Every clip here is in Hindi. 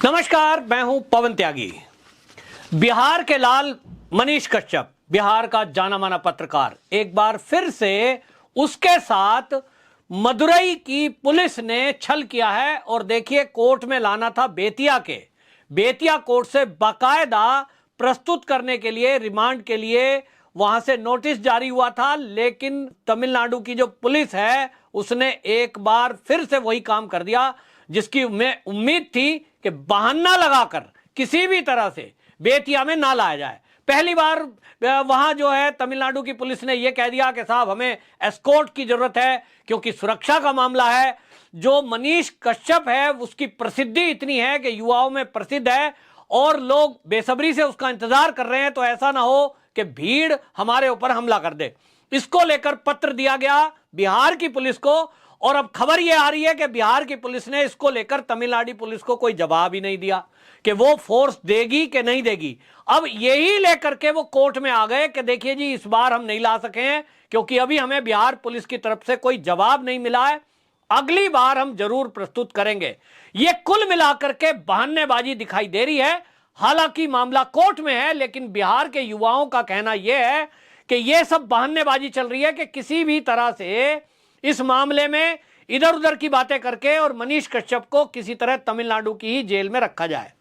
नमस्कार, मैं हूं पवन त्यागी। बिहार के लाल मनीष कश्यप, बिहार का जाना माना पत्रकार, एक बार फिर से उसके साथ मदुरई की पुलिस ने छल किया है। और देखिए, कोर्ट में लाना था बेतिया कोर्ट से बाकायदा प्रस्तुत करने के लिए, रिमांड के लिए वहां से नोटिस जारी हुआ था। लेकिन तमिलनाडु की जो पुलिस है उसने एक बार फिर से वही काम कर दिया जिसकी मैं उम्मीद थी कि बहाना लगाकर किसी भी तरह से बेतिया में ना लाया जाए। पहली बार वहां जो है तमिलनाडु की पुलिस ने यह कह दिया कि साहब हमें एस्कॉर्ट की जरूरत है क्योंकि सुरक्षा का मामला है। जो मनीष कश्यप है उसकी प्रसिद्धि इतनी है कि युवाओं में प्रसिद्ध है और लोग बेसब्री से उसका इंतजार कर रहे हैं, तो ऐसा ना हो कि भीड़ हमारे ऊपर हमला कर दे। इसको लेकर पत्र दिया गया बिहार की पुलिस को और अब खबर यह आ रही है कि बिहार की पुलिस ने इसको लेकर तमिलनाडु पुलिस को कोई जवाब ही नहीं दिया कि वो फोर्स देगी कि नहीं देगी। अब यही लेकर के वो कोर्ट में आ गए कि देखिए जी, इस बार हम नहीं ला सके हैं क्योंकि अभी हमें बिहार पुलिस की तरफ से कोई जवाब नहीं मिला है, अगली बार हम जरूर प्रस्तुत करेंगे। ये कुल मिलाकर के बहानेबाजी दिखाई दे रही है। हालांकि मामला कोर्ट में है, लेकिन बिहार के युवाओं का कहना यह है कि यह सब बहानेबाजी चल रही है कि किसी भी तरह से इस मामले में इधर उधर की बातें करके और मनीष कश्यप को किसी तरह तमिलनाडु की ही जेल में रखा जाए।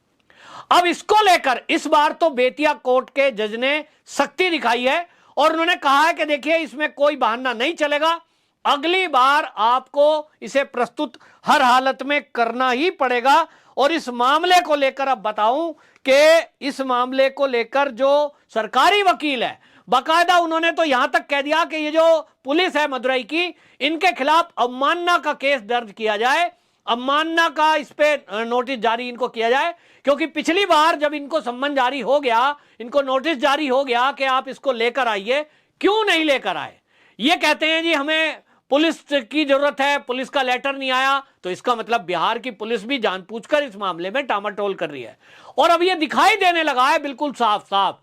अब इसको लेकर इस बार तो बेतिया कोर्ट के जज ने सख्ती दिखाई है और उन्होंने कहा है कि देखिए, इसमें कोई बहाना नहीं चलेगा, अगली बार आपको इसे प्रस्तुत हर हालत में करना ही पड़ेगा। और इस मामले को लेकर अब बताऊं कि इस मामले को लेकर जो सरकारी वकील है, बाकायदा उन्होंने तो यहां तक कह दिया कि ये जो पुलिस है मदुरई की, इनके खिलाफ अवमानना का केस दर्ज किया जाए, अवमानना का इस पे नोटिस जारी इनको किया जाए। क्योंकि पिछली बार जब इनको सम्मन जारी हो गया, इनको नोटिस जारी हो गया कि आप इसको लेकर आइए, क्यों नहीं लेकर आए? ये कहते हैं जी हमें पुलिस की जरूरत है, पुलिस का लेटर नहीं आया। तो इसका मतलब बिहार की पुलिस भी जानबूझकर इस मामले में टामाटोल कर रही है। और अब यह दिखाई देने लगा है बिल्कुल साफ साफ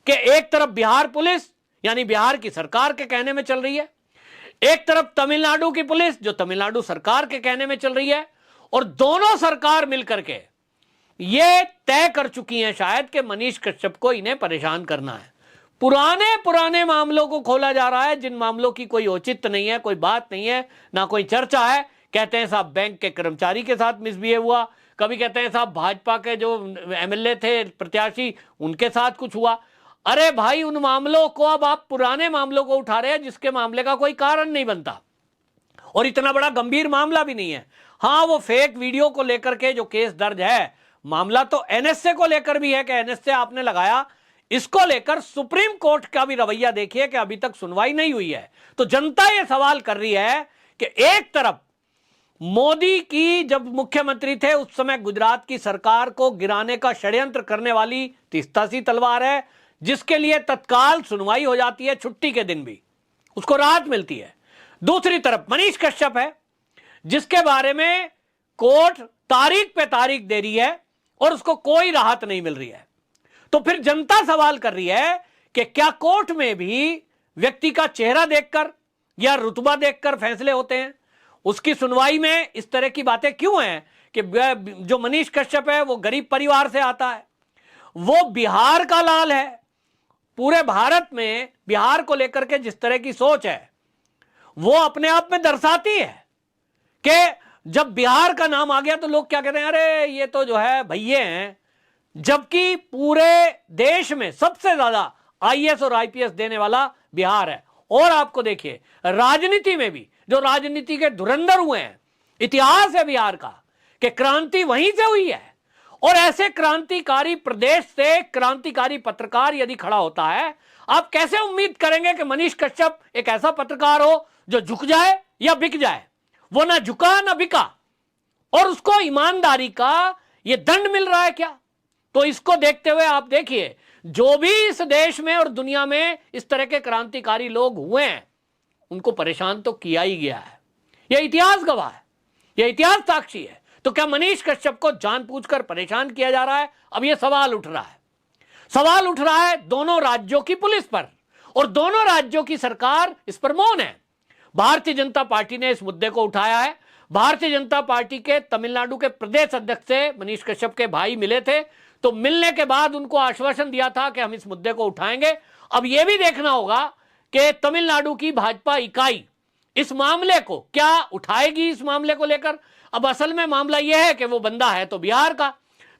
कि एक तरफ बिहार पुलिस यानी बिहार की सरकार के कहने में चल रही है, एक तरफ तमिलनाडु की पुलिस जो तमिलनाडु सरकार के कहने में चल रही है, और दोनों सरकार मिलकर के ये तय कर चुकी हैं शायद कि मनीष कश्यप को इन्हें परेशान करना है। पुराने मामलों को खोला जा रहा है जिन मामलों की कोई औचित्य नहीं है, कोई बात नहीं है, ना कोई चर्चा है। कहते हैं साहब बैंक के कर्मचारी के साथ मिसबिहेव हुआ, कभी कहते हैं साहब भाजपा के जो एमएलए थे प्रत्याशी उनके साथ कुछ हुआ। अरे भाई, उन मामलों को अब आप पुराने मामलों को उठा रहे हैं जिसके मामले का कोई कारण नहीं बनता और इतना बड़ा गंभीर मामला भी नहीं है। हां, वो फेक वीडियो को लेकर के जो केस दर्ज है, मामला तो एनएसए को लेकर भी है कि एनएसए आपने लगाया। इसको लेकर सुप्रीम कोर्ट का भी रवैया देखिए कि अभी तक सुनवाई नहीं हुई है। तो जनता यह सवाल कर रही है कि एक तरफ मोदी की जब मुख्यमंत्री थे उस समय गुजरात की सरकार को गिराने का षड्यंत्र करने वाली तीस्तासी तलवार है, जिसके लिए तत्काल सुनवाई हो जाती है, छुट्टी के दिन भी उसको राहत मिलती है। दूसरी तरफ मनीष कश्यप है जिसके बारे में कोर्ट तारीख पे तारीख दे रही है और उसको कोई राहत नहीं मिल रही है। तो फिर जनता सवाल कर रही है कि क्या कोर्ट में भी व्यक्ति का चेहरा देखकर या रुतबा देखकर फैसले होते हैं? उसकी सुनवाई में इस तरह की बातें क्यों हैं कि जो मनीष कश्यप है वो गरीब परिवार से आता है, वो बिहार का लाल है। पूरे भारत में बिहार को लेकर के जिस तरह की सोच है वो अपने आप में दर्शाती है कि जब बिहार का नाम आ गया तो लोग क्या कहते हैं, अरे ये तो जो है भैये हैं। जबकि पूरे देश में सबसे ज्यादा आईएएस और आईपीएस देने वाला बिहार है। और आपको देखिए, राजनीति में भी जो राजनीति के धुरंधर हुए हैं, इतिहास है बिहार का कि क्रांति वहीं से हुई है। और ऐसे क्रांतिकारी प्रदेश से क्रांतिकारी पत्रकार यदि खड़ा होता है, आप कैसे उम्मीद करेंगे कि मनीष कश्यप एक ऐसा पत्रकार हो जो झुक जाए या बिक जाए? वो ना झुका ना बिका और उसको ईमानदारी का ये दंड मिल रहा है क्या? तो इसको देखते हुए आप देखिए, जो भी इस देश में और दुनिया में इस तरह के क्रांतिकारी लोग हुए हैं उनको परेशान तो किया ही गया है। यह इतिहास गवाह है, यह इतिहास साक्षी है। तो क्या मनीष कश्यप को जानबूझकर परेशान किया जा रहा है? अब यह सवाल उठ रहा है दोनों राज्यों की पुलिस पर, और दोनों राज्यों की सरकार इस पर मौन है। भारतीय जनता पार्टी ने इस मुद्दे को उठाया है। भारतीय जनता पार्टी के तमिलनाडु के प्रदेश अध्यक्ष से मनीष कश्यप के भाई मिले थे, तो मिलने के बाद उनको आश्वासन दिया था कि हम इस मुद्दे को उठाएंगे। अब यह भी देखना होगा कि तमिलनाडु की भाजपा इकाई इस मामले को क्या उठाएगी। इस मामले को लेकर अब असल में मामला यह है कि वो बंदा है तो बिहार का,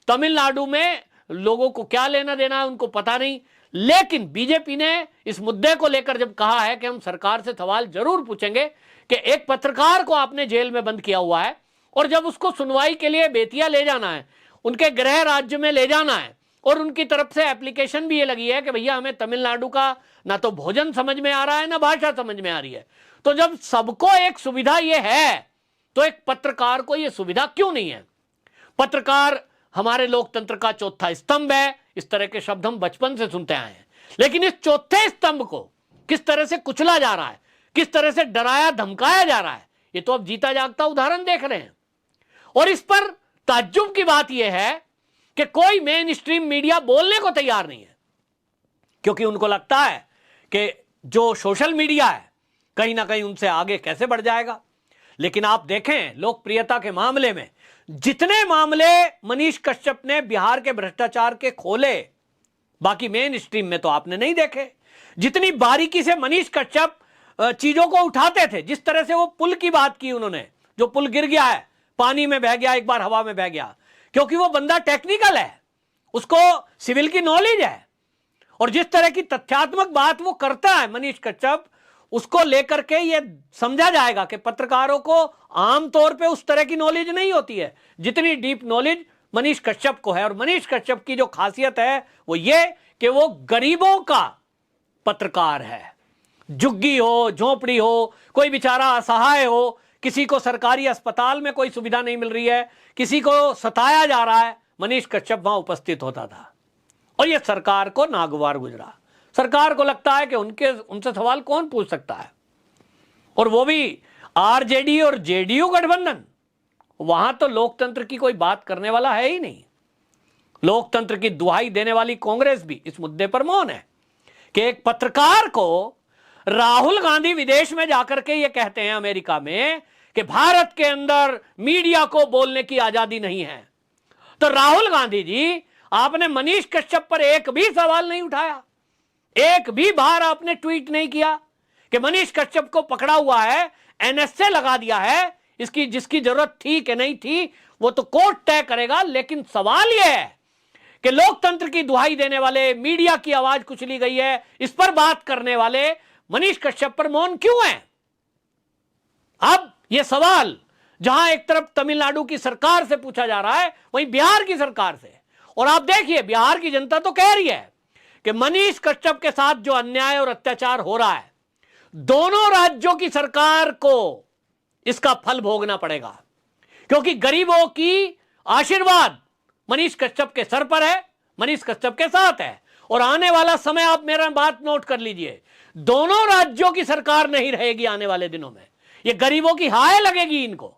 तमिलनाडु में लोगों को क्या लेना देना है उनको पता नहीं। लेकिन बीजेपी ने इस मुद्दे को लेकर जब कहा है कि हम सरकार से सवाल जरूर पूछेंगे कि एक पत्रकार को आपने जेल में बंद किया हुआ है और जब उसको सुनवाई के लिए बेतिया ले जाना है, उनके गृह राज्य में ले जाना है, और उनकी तरफ से एप्लीकेशन भी ये लगी है कि भैया हमें तमिलनाडु का ना तो भोजन समझ में आ रहा है ना भाषा समझ में आ रही है, तो जब सबको एक सुविधा ये है तो एक पत्रकार को ये सुविधा क्यों नहीं है। पत्रकार हमारे लोकतंत्र का चौथा स्तंभ है, इस तरह के शब्द हम बचपन से सुनते आए हैं, लेकिन इस चौथे स्तंभ को किस तरह से कुचला जा रहा है, किस तरह से डराया धमकाया जा रहा है, ये तो अब जीता जागता उदाहरण देख रहे हैं। और इस पर ताज्जुब की बात यह है कि कोई मेन स्ट्रीम मीडिया बोलने को तैयार नहीं है, क्योंकि उनको लगता है कि जो सोशल मीडिया है कहीं ना कहीं उनसे आगे कैसे बढ़ जाएगा। लेकिन आप देखें लोकप्रियता के मामले में जितने मामले मनीष कश्यप ने बिहार के भ्रष्टाचार के खोले, बाकी मेन स्ट्रीम में तो आपने नहीं देखे। जितनी बारीकी से मनीष कश्यप चीजों को उठाते थे, जिस तरह से वो पुल की बात की उन्होंने, जो पुल गिर गया है, पानी में बह गया, एक बार हवा में बह गया, क्योंकि वो बंदा टेक्निकल है, उसको सिविल की नॉलेज है, और जिस तरह की तथ्यात्मक बात वो करता है मनीष कश्यप, उसको लेकर के ये समझा जाएगा कि पत्रकारों को आमतौर पे उस तरह की नॉलेज नहीं होती है जितनी डीप नॉलेज मनीष कश्यप को है। और मनीष कश्यप की जो खासियत है वो ये कि वो गरीबों का पत्रकार है। झुग्गी हो, झोपड़ी हो, कोई बेचारा असहाय हो, किसी को सरकारी अस्पताल में कोई सुविधा नहीं मिल रही है, किसी को सताया जा रहा है, मनीष कश्यप वहां उपस्थित होता था। और ये सरकार को नागवार गुजरा। सरकार को लगता है कि उनसे सवाल कौन पूछ सकता है, और वो भी आरजेडी और जेडीयू गठबंधन, वहां तो लोकतंत्र की कोई बात करने वाला है ही नहीं। लोकतंत्र की दुहाई देने वाली कांग्रेस भी इस मुद्दे पर मौन है कि एक पत्रकार को राहुल गांधी विदेश में जाकर के ये कहते हैं अमेरिका में कि भारत के अंदर मीडिया को बोलने की आजादी नहीं है, तो राहुल गांधी जी आपने मनीष कश्यप पर एक भी सवाल नहीं उठाया, एक भी बार आपने ट्वीट नहीं किया कि मनीष कश्यप को पकड़ा हुआ है, एनएसए लगा दिया है, इसकी जिसकी जरूरत थी कि नहीं थी वो तो कोर्ट तय करेगा। लेकिन सवाल यह है कि लोकतंत्र की दुहाई देने वाले, मीडिया की आवाज कुचली गई है, इस पर बात करने वाले मनीष कश्यप पर मौन क्यों है। अब यह सवाल जहां एक तरफ तमिलनाडु की सरकार से पूछा जा रहा है, वहीं बिहार की सरकार से। और आप देखिए बिहार की जनता तो कह रही है कि मनीष कश्यप के साथ जो अन्याय और अत्याचार हो रहा है, दोनों राज्यों की सरकार को इसका फल भोगना पड़ेगा, क्योंकि गरीबों की आशीर्वाद मनीष कश्यप के सर पर है, मनीष कश्यप के साथ है। और आने वाला समय, आप मेरा बात नोट कर लीजिए, दोनों राज्यों की सरकार नहीं रहेगी आने वाले दिनों में। ये गरीबों की हाय लगेगी इनको,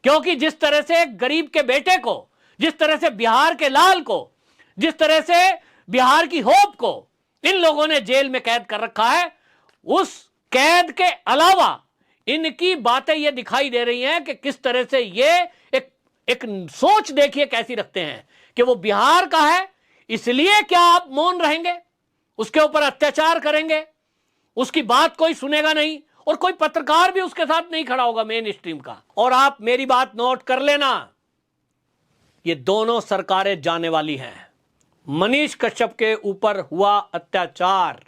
क्योंकि जिस तरह से गरीब के बेटे को, जिस तरह से बिहार के लाल को, जिस तरह से बिहार की होप को इन लोगों ने जेल में कैद कर रखा है, उस कैद के अलावा इनकी बातें ये दिखाई दे रही हैं कि किस तरह से ये एक सोच देखिए कैसी रखते हैं कि वो बिहार का है, इसलिए क्या आप मौन रहेंगे, उसके ऊपर अत्याचार करेंगे, उसकी बात कोई सुनेगा नहीं, और कोई पत्रकार भी उसके साथ नहीं खड़ा होगा मेन स्ट्रीम का। और आप मेरी बात नोट कर लेना, ये दोनों सरकारें जाने वाली हैं। मनीष कश्यप के ऊपर हुआ अत्याचार,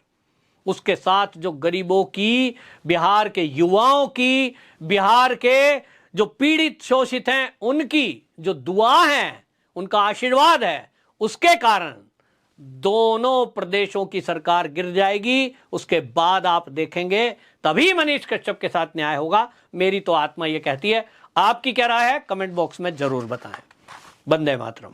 उसके साथ जो गरीबों की, बिहार के युवाओं की, बिहार के जो पीड़ित शोषित हैं उनकी जो दुआ है, उनका आशीर्वाद है, उसके कारण दोनों प्रदेशों की सरकार गिर जाएगी। उसके बाद आप देखेंगे तभी मनीष कश्यप के साथ न्याय होगा। मेरी तो आत्मा यह कहती है। आपकी क्या राय है कमेंट बॉक्स में जरूर बताएं। वंदे मातरम।